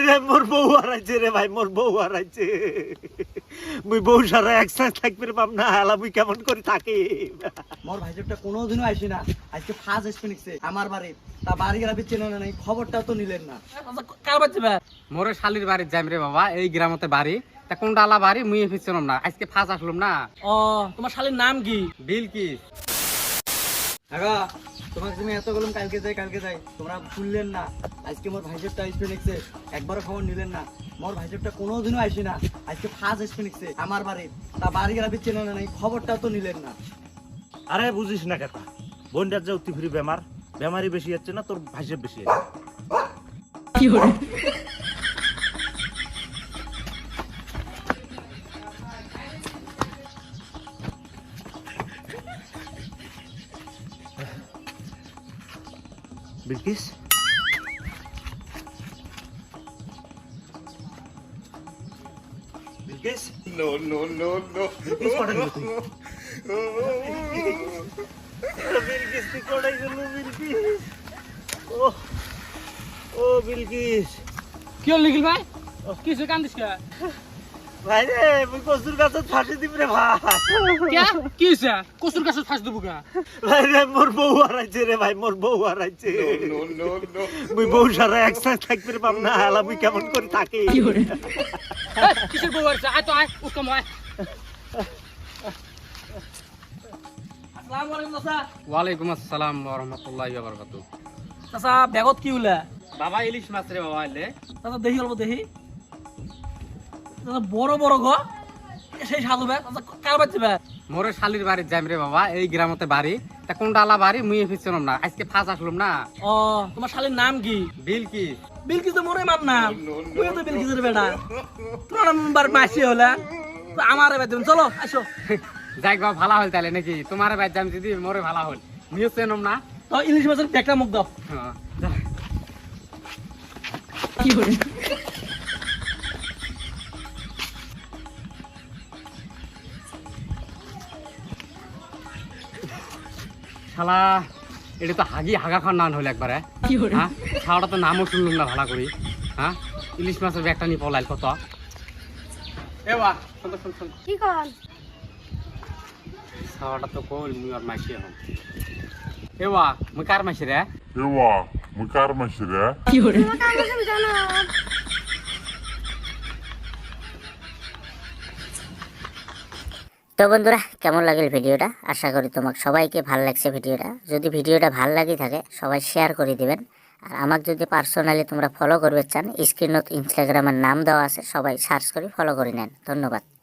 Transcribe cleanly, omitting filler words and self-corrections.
রে মোর বউ হারাইছে রে ভাই, মোর বউ হারাইছে। মুই বউ সারা একসাথে থাকবে পাম না, হালা মুই কেমন করে থাকি। মোর ভাইজোরটা কোনোদিনও আসি না, আজকে ফার্স্ট এসে নিচ্ছে আমার বাড়ি। তা বাড়ি গেলে চেনে না, নাই খবরটাও তো নিলেন না। কার বাচ্চা ভাই? মোরে শালির বাড়ির যাইম রে বাবা, এই গ্রামতে বাড়ি। তা কোনটা আলা বাড়ি মুই ফিরছিলাম না, আজকে ফাঁস আসলাম না। ও তোমার শালীর নাম কি? বিলকিস। আগা তোমাকে তুমি এত বললাম কালকে যাই, তোমরা শুনলেন না। আজকে মোর ভাইজোরটা এসে নিচ্ছে, একবারও খবর নিলেন না। মোর ভাইজোরটা কোনোদিনও আসি না, আজকে ফার্স্ট এসে নিচ্ছে আমার বাড়ি। তা বাড়ি গেলে চেনে না, নাই খবরটাও তো নিলেন না। আরে বুঝিস না কথা, বোনটার যে অতি ফ্রি বেমারি বেশি যাচ্ছে না, তোর ভাইসে বেশি যাচ্ছে। কি করে? Bilkis, Bilkis, no no no no, Bilkis কোথায় গেল তুই? বিলকিস তুই কোথায় গেল? বিলকিস, ও ও বিলকিস। কি হল নিখিল ভাই? কিছু কান্দিস কে? ভাই রে, মুই কসুর গাছত ফাঁসি দিব রে ভাই। কে? কি হইছে? কসুর গাছ ফাঁস দেবো কে? ভাই রে মোর বউ হারাইছে রে ভাই, মোর বউ হারাইছে। মুই বউ সারা একসাথে থাকবে পাম না, হালা মুই কেমন করে থাকি। কি করে? কিসের বউ আছে? আয় তো আয়, উঠকাম আয়। আসসালামু আলাইকুম চাচা। ওয়ালাইকুম আসসালাম ওয়া রাহমাতুল্লাহি ওয়া বারাকাতুহু। চাচা ব্যাগত কি হইলা? বাবা ইলিশ মাছ রে বাবা এলে। চাচা দেখি অল্প দেখি। চাচা বড় বড় গো, সেই সাধু ব্যাগ। চাচা কার বাচ্চা ব্যাগ? মোরে শালির বাড়ির যাইম রে বাবা, এই গ্রামতে বাড়ি। তা কোনটা আলা বাড়ি মুই ফিরছিলাম না, আজকে ফাঁস আসলাম না। ও তোমার শালীর নাম কি? বিলকিস। বিলকিস তো মোরে মান নাম। তুই তো বিলকিসের বেটা। তোমার নাম্বার মাসি হলা। তো আমার এবার দেবেন, চলো আসো। যাই বাবা ভালো হল তাহলে নাকি? তোমার বাড়ি যাইম যদি মোরে ভালো হল, মুইও চেনম না। তো ইলিশ মাছের ব্যাগটা মুখ দাও। হ্যাঁ। কি করে? শালা এটা তো হাগা খান নান হইল একবারে। কি করে? হ্যাঁ, ছাওয়াটা তো নামও শুনলাম না ভালো করি। হ্যাঁ, ইলিশ মাছের ব্যাগটা নিয়ে পলাইল কত। এ বা শুন কি কন? ছাওয়াটা তো কই মুই আর মাইছি এখন। এ বা মুই কার মাইছি রে? Ewa, mekar masih ya? কি করে? তোমাকে আমি সব জানো। তো বন্ধুরা, কেমন লাগলো ভিডিওটা? আশা করি তোমাকে সবাইকে ভালো লাগছে ভিডিওটা। যদি ভিডিওটা ভালো লাগে থাকে সবাই শেয়ার করে দিবেন। আর আমাকে যদি পার্সোনালি তোমরা ফলো করবে চান, স্ক্রিনত ইনস্টাগ্রামের নাম দেওয়া আছে, সবাই সার্চ করে ফলো করে নেন। ধন্যবাদ।